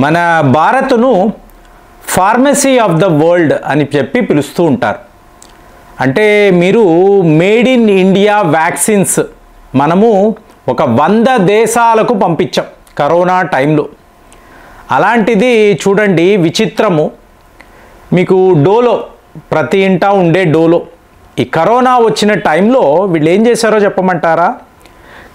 మన భారత్ను pharmacy of the world అని చెప్పి పిలుస్తూ ఉంటారు. అంటే మీరు మేడ్ ఇన్ ఇండియా వ్యాక్సిన్స్ మనము ఒక 100 దేశాలకు పంపించాం కరోనా టైంలో. అలాంటిది చూడండి విచిత్రము, మీకు డోలో ప్రతి ఇంటా ఉండే డోలో ఈ కరోనా వచ్చిన టైంలో వీళ్ళు ఏం చేశారో చెప్పమంటారా?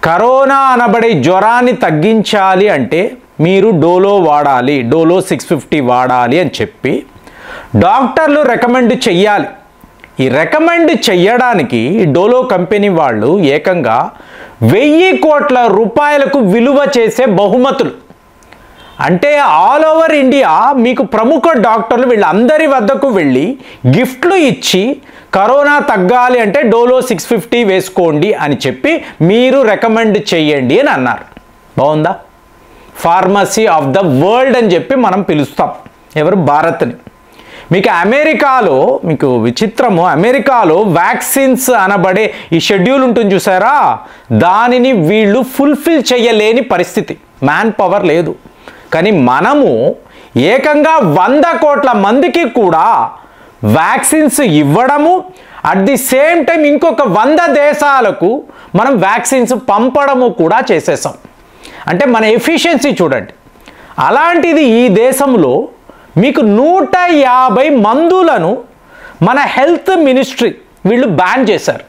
కరోనా అనబడే జ్వరాన్ని తగ్గించాలి అంటే మీరు డోలో వాడాలి, డోలో 650 వాడాలి అని చెప్పి డాక్టర్లు రికమెండ్ చెయ్యాలి. ఈ రికమెండ్ చెయ్యడానికి డోలో కంపెనీ వాళ్ళు ఏకంగా 1000 కోట్ల రూపాయలకు విలువ చేసే బహుమతులు, అంటే ఆల్ ఓవర్ ఇండియా మీకు ప్రముఖ డాక్టర్లు వీళ్ళందరి వద్దకు వెళ్ళి గిఫ్ట్లు ఇచ్చి కరోనా తగ్గాలి అంటే డోలో 650 వేసుకోండి అని చెప్పి మీరు రికమెండ్ చెయ్యండి అని అన్నారు. బాగుందా? ఫార్మసీ ఆఫ్ ద వరల్డ్ అని చెప్పి మనం పిలుస్తాం ఎవరు? భారత్ని. మీకు అమెరికాలో మీకు విచిత్రము, అమెరికాలో వ్యాక్సిన్స్ అనబడే ఈ షెడ్యూల్ ఉంటుంది చూసారా, దానిని వీళ్ళు ఫుల్ఫిల్ చేయలేని పరిస్థితి, మ్యాన్ పవర్ లేదు. కానీ మనము ఏకంగా 100 కోట్ల మందికి కూడా వ్యాక్సిన్స్ ఇవ్వడము, అట్ ది సేమ్ టైం ఇంకొక 100 దేశాలకు మనం వ్యాక్సిన్స్ పంపడము కూడా చేసేసాం. అంటే మన ఎఫిషియన్సీ చూడండి. అలాంటిది ఈ దేశంలో మీకు 150 మందులను మన హెల్త్ మినిస్ట్రీ వీళ్ళు బ్యాన్ చేశారు.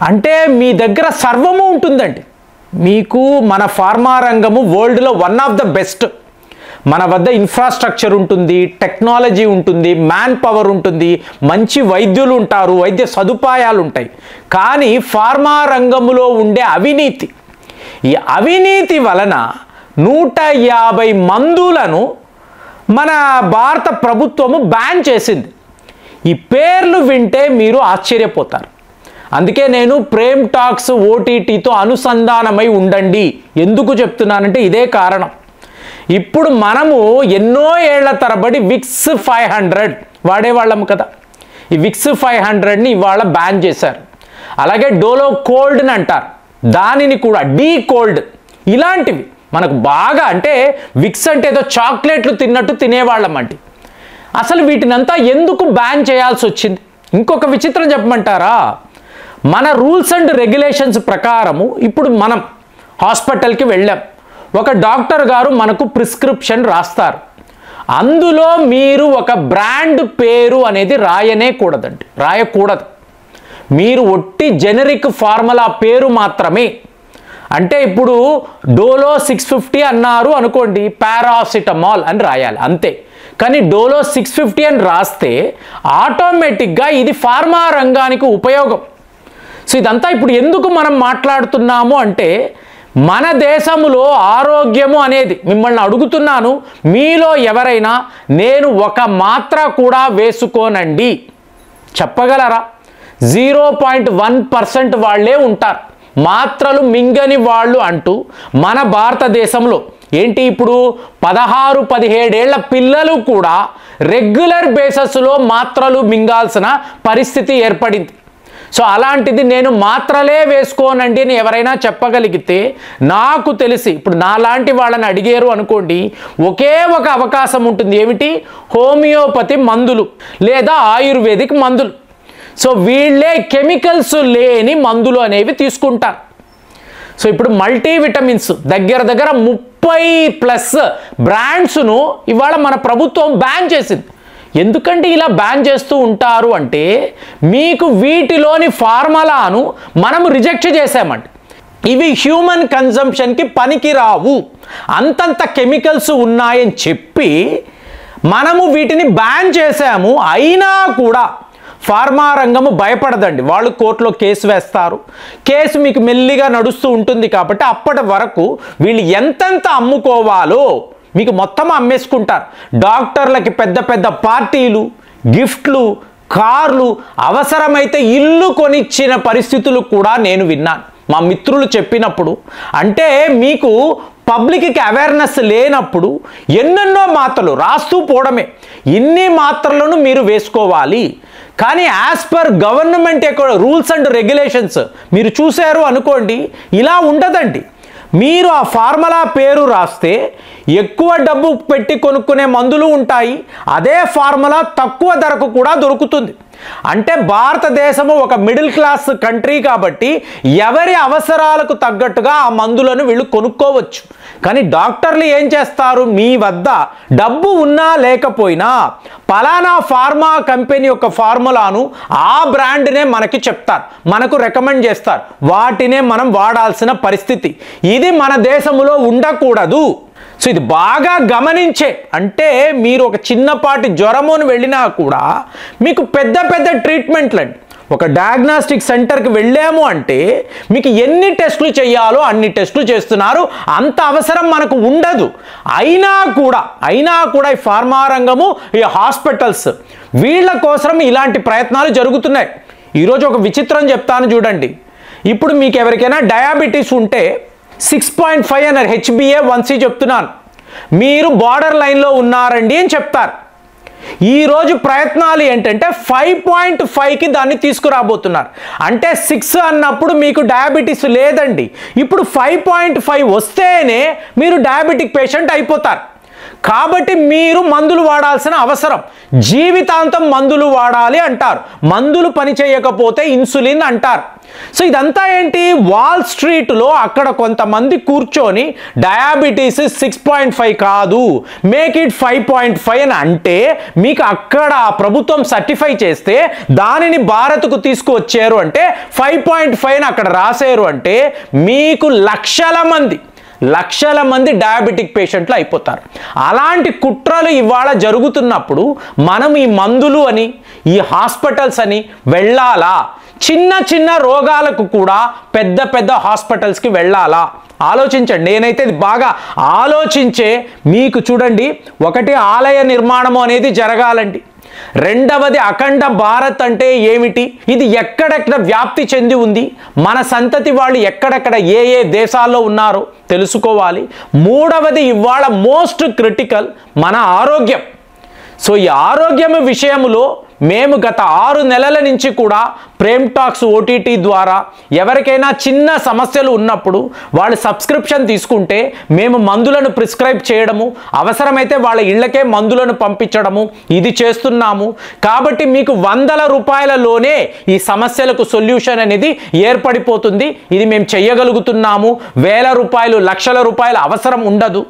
అంటే మీ దగ్గర సర్వము ఉంటుందండి. మీకు మన ఫార్మా రంగము వరల్డ్లో వన్ ఆఫ్ ద బెస్ట్. మన వద్ద ఇన్ఫ్రాస్ట్రక్చర్ ఉంటుంది, టెక్నాలజీ ఉంటుంది, మ్యాన్ పవర్ ఉంటుంది, మంచి వైద్యులు ఉంటారు, వైద్య సదుపాయాలు ఉంటాయి. కానీ ఫార్మా రంగంలో ఉండే అవినీతి, ఈ అవినీతి వలన 150 మందులను మన భారత ప్రభుత్వము బ్యాన్ చేసింది. ఈ పేర్లు వింటే మీరు ఆశ్చర్యపోతారు. అందుకే నేను ప్రేమ్ టాక్స్ ఓటీటీతో అనుసంధానమై ఉండండి ఎందుకు చెప్తున్నానంటే ఇదే కారణం. ఇప్పుడు మనము ఎన్నో ఏళ్ల తరబడి విక్స్ 500 వాడేవాళ్ళము కదా, ఈ విక్స్ 500ని ఇవాళ బ్యాన్ చేశారు. అలాగే డోలో కోల్డ్ని అంటారు, దానిని కూడా డీ కోల్డ్, ఇలాంటివి మనకు బాగా, అంటే విక్స్ అంటే ఏదో చాక్లెట్లు తిన్నట్టు తినేవాళ్ళం అండి. అసలు వీటినంతా ఎందుకు బ్యాన్ చేయాల్సి వచ్చింది? ఇంకొక విచిత్రం చెప్పమంటారా? మన రూల్స్ అండ్ రెగ్యులేషన్స్ ప్రకారము ఇప్పుడు మనం హాస్పిటల్కి వెళ్ళాం, ఒక డాక్టర్ గారు మనకు ప్రిస్క్రిప్షన్ రాస్తారు. అందులో మీరు ఒక బ్రాండ్ పేరు అనేది రాయకూడదండి. మీరు ఒట్టి జెనరిక్ ఫార్ములా పేరు మాత్రమే. అంటే ఇప్పుడు డోలో 650 అన్నారు అనుకోండి, పారాసిటమాల్ అని రాయాలి అంతే. కానీ డోలో 650 అని రాస్తే ఆటోమేటిక్గా ఇది ఫార్మా రంగానికి ఉపయోగం. సో ఇదంతా ఇప్పుడు ఎందుకు మనం మాట్లాడుతున్నాము అంటే, మన దేశంలో ఆరోగ్యము అనేది, మిమ్మల్ని అడుగుతున్నాను, మీలో ఎవరైనా నేను ఒక మాత్ర కూడా వేసుకోనండి చెప్పగలరా? 0.1% వాళ్ళే ఉంటారు మాత్రలు మింగని వాళ్ళు అంటూ. మన భారతదేశంలో ఏంటి ఇప్పుడు 16-17 ఏళ్ల పిల్లలు కూడా రెగ్యులర్ బేసిస్లో మాత్రలు మింగాల్సిన పరిస్థితి ఏర్పడింది. సో అలాంటిది నేను మాత్రలే వేసుకోనండి అని ఎవరైనా చెప్పగలిగితే, నాకు తెలిసి ఇప్పుడు నాలాంటి వాళ్ళని అడిగారు అనుకోండి, ఒకే ఒక అవకాశం ఉంటుంది. ఏమిటి? హోమియోపతి మందులు లేదా ఆయుర్వేదిక్ మందులు. సో వీళ్ళే కెమికల్స్ లేని మందులు అనేవి తీసుకుంటారు. సో ఇప్పుడు మల్టీవిటమిన్స్ దగ్గర 30+ బ్రాండ్స్ను ఇవాళ మన ప్రభుత్వం బ్యాన్ చేసింది. ఎందుకంటే ఇలా బ్యాన్ చేస్తూ ఉంటారు అంటే, మీకు వీటిలోని ఫార్ములాను మనం రిజెక్ట్ చేసామండి. ఇవి హ్యూమన్ కన్జంప్షన్కి పనికి రావు, అంతంత కెమికల్స్ ఉన్నాయని చెప్పి మనము వీటిని బ్యాన్ చేసాము. అయినా కూడా ఫార్మా రంగము భయపడదండి. వాళ్ళు కోర్టులో కేసు వేస్తారు. కేసు మీకు మెల్లిగా నడుస్తూ ఉంటుంది కాబట్టి అప్పటి వరకు వీళ్ళు ఎంతెంత అమ్ముకోవాలో మీకు మొత్తం అమ్మేసుకుంటారు. డాక్టర్లకి పెద్ద పెద్ద పార్టీలు, గిఫ్ట్లు, కార్లు, అవసరమైతే ఇల్లు కొనిచ్చిన పరిస్థితులు కూడా నేను విన్నాను మా మిత్రులు చెప్పినప్పుడు. అంటే మీకు పబ్లిక్కి అవేర్నెస్ లేనప్పుడు ఎన్నెన్నో మాత్రలు రాస్తూ పోవడమే. ఇన్ని మాత్రలను మీరు వేసుకోవాలి. కానీ as per government rules and regulations మీరు చూశారు అనుకోండి, ఇలా ఉండదండి. మీరు ఆ ఫార్ములా పేరు రాస్తే ఎక్కువ డబ్బు పెట్టి కొనుక్కునే మందులు ఉంటాయి, అదే ఫార్ములా తక్కువ ధరకు కూడా దొరుకుతుంది. అంటే భారతదేశము ఒక మిడిల్ క్లాస్ కంట్రీ కాబట్టి ఎవరి అవసరాలకు తగ్గట్టుగా ఆ మందులను వీళ్ళు కొనుక్కోవచ్చు. కానీ డాక్టర్లు ఏం చేస్తారు, మీ వద్ద డబ్బు ఉన్నా లేకపోయినా పలానా ఫార్మా కంపెనీ యొక్క ఫార్ములాను ఆ బ్రాండ్నే మనకి చెప్తారు, మనకు రికమెండ్ చేస్తారు, వాటినే మనం వాడాల్సిన పరిస్థితి. ఇది మన దేశంలో ఉండకూడదు. సో ఇది బాగా గమనించే, అంటే మీరు ఒక చిన్నపాటి జ్వరమును వెళ్ళినా కూడా మీకు పెద్ద పెద్ద ట్రీట్మెంట్లు అండి. ఒక డయాగ్నాస్టిక్ సెంటర్కి వెళ్ళాము అంటే మీకు ఎన్ని టెస్టులు చేయాలో అన్ని టెస్టులు చేస్తున్నారు, అంత అవసరం మనకు ఉండదు. అయినా కూడా ఈ ఫార్మా రంగము, ఈ హాస్పిటల్స్ వీళ్ళ కోసం ఇలాంటి ప్రయత్నాలు జరుగుతున్నాయి. ఈరోజు ఒక విచిత్రం చెప్తాను చూడండి. ఇప్పుడు మీకు ఎవరికైనా డయాబెటీస్ ఉంటే 6.5 అన్నారు, HbA1c చెప్తున్నాను, మీరు బార్డర్ లైన్లో ఉన్నారండి అని చెప్తారు. ఈరోజు ప్రయత్నాలు ఏంటంటే 5.5కి దాన్ని తీసుకురాబోతున్నారు. అంటే 6 అన్నప్పుడు మీకు డయాబెటీస్ లేదండి, ఇప్పుడు 5.5 వస్తేనే మీరు డయాబెటిక్ పేషెంట్ అయిపోతారు. కాబట్టి మీరు మందులు వాడాల్సిన అవసరం, జీవితాంతం మందులు వాడాలి అంటారు. మందులు పని చేయకపోతే ఇన్సులిన్ అంటారు. సో ఇదంతా ఏంటి, వాల్ స్ట్రీట్లో అక్కడ కొంతమంది కూర్చొని డయాబెటీస్ 6.5 కాదు, మేక్ ఇట్ 5.5 అని అంటే మీకు అక్కడ ప్రభుత్వం సర్టిఫై చేస్తే దానిని భారత్కు తీసుకువచ్చారు అంటే 5.5 అక్కడ రాశారు అంటే మీకు లక్షల మంది డయాబెటిక్ పేషెంట్లు అయిపోతారు. అలాంటి కుట్రలు ఇవాళ జరుగుతున్నప్పుడు మనం ఈ మందులు అని, ఈ హాస్పిటల్స్ అని వెళ్ళాలా? చిన్న రోగాలకు కూడా పెద్ద హాస్పిటల్స్కి వెళ్ళాలా? ఆలోచించండి. నేనైతే ఇది బాగా ఆలోచించే మీకు చూడండి, ఒకటి ఆలయ నిర్మాణము అనేది జరగాలండి, రెండవది అఖండ భారత్ అంటే ఏమిటి, ఇది ఎక్కడెక్కడ వ్యాప్తి చెంది ఉంది, మన సంతతి వాళ్ళు ఎక్కడెక్కడ ఏ దేశాల్లో ఉన్నారో తెలుసుకోవాలి. మూడవది ఇవాళ మోస్ట్ క్రిటికల్ మన ఆరోగ్యం. సో ఈ ఆరోగ్యం విషయంలో మేము గత 6 నెలల నుంచి కూడా ప్రేమ్ టాక్స్ ఓటీటీ ద్వారా ఎవరికైనా చిన్న సమస్యలు ఉన్నప్పుడు వాళ్ళు సబ్స్క్రిప్షన్ తీసుకుంటే మేము మందులను ప్రిస్క్రైబ్ చేయడము, అవసరమైతే వాళ్ళ ఇళ్లకే మందులను పంపించడము ఇది చేస్తున్నాము. కాబట్టి మీకు 100 రూపాయలలోనే ఈ సమస్యలకు సొల్యూషన్ అనేది ఏర్పడిపోతుంది. ఇది మేము చేయగలుగుతున్నాము. 1000 రూపాయలు, లక్షల రూపాయల అవసరం ఉండదు.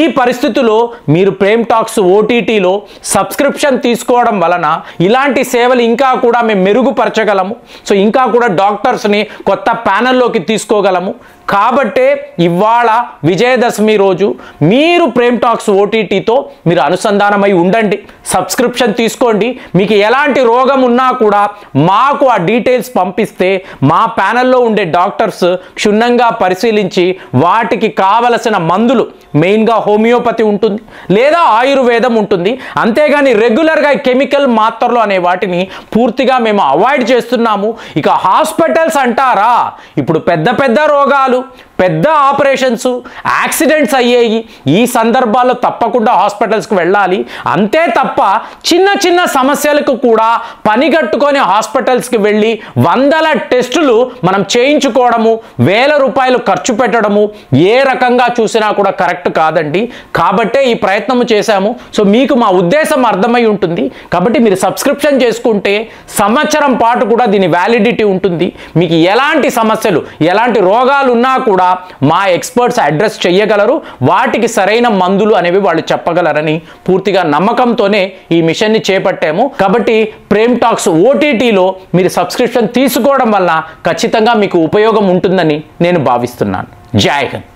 ఈ పరిస్థితిలో మీరు ప్రేమ్ టాక్స్ ఓటీటీలో సబ్స్క్రిప్షన్ తీసుకోవడం వలన ఇలాంటి సేవలు ఇంకా కూడా మేము మెరుగుపరచగలము. సో ఇంకా కూడా డాక్టర్స్ని కొత్త ప్యానెల్లోకి తీసుకోగలము. కాబట్టే ఇవాళ విజయదశమి రోజు మీరు ప్రేమ్ టాక్స్ ఓటీటీతో మీరు అనుసంధానమై ఉండండి, సబ్స్క్రిప్షన్ తీసుకోండి. మీకు ఎలాంటి రోగం ఉన్నా కూడా మాకు ఆ డీటెయిల్స్ పంపిస్తే మా ప్యానెల్లో ఉండే డాక్టర్స్ క్షుణ్ణంగా పరిశీలించి వాటికి కావలసిన మందులు, మెయిన్గా హోమియోపతి ఉంటుంది లేదా ఆయుర్వేదం ఉంటుంది, అంతేగాని రెగ్యులర్గా కెమికల్ మాత్రలు అనే వాటిని పూర్తిగా మేము అవాయిడ్ చేస్తున్నాము. ఇక హాస్పిటల్స్ అంటారా, ఇప్పుడు పెద్ద రోగాలు, పెద్ద ఆపరేషన్స్, యాక్సిడెంట్స్ అయ్యేవి. ఈ సందర్భాల్లో తప్పకుండా హాస్పిటల్స్కి వెళ్ళాలి. అంతే తప్ప చిన్న సమస్యలకు కూడా పనిగట్టుకొని హాస్పిటల్స్కి వెళ్ళి 100 టెస్టులు మనం చేయించుకోవడము, 1000 రూపాయలు ఖర్చు పెట్టడము ఏ రకంగా చూసినా కూడా కరెక్ట్ కాదండి. కాబట్టే ఈ ప్రయత్నం చేశాము. సో మీకు మా ఉద్దేశం అర్థమై ఉంటుంది. కాబట్టి మీరు సబ్స్క్రిప్షన్ చేసుకుంటే సంవత్సరం పాటు కూడా దీని వ్యాలిడిటీ ఉంటుంది. మీకు ఎలాంటి సమస్యలు, ఎలాంటి రోగాలు ఉన్నా కూడా మా ఎక్స్పర్ట్స్ అడ్రస్ చేయగలరు. వాటికి సరైన మందులు అనేవి వాళ్ళు చెప్పగలరని పూర్తిగా నమ్మకంతోనే ఈ మిషన్ని చేపట్టాము. కాబట్టి ప్రేమ్ టాక్స్ ఓటీటీలో మీరు సబ్స్క్రిప్షన్ తీసుకోవడం వల్ల ఖచ్చితంగా మీకు ఉపయోగం ఉంటుందని నేను భావిస్తున్నాను. జై హింద్.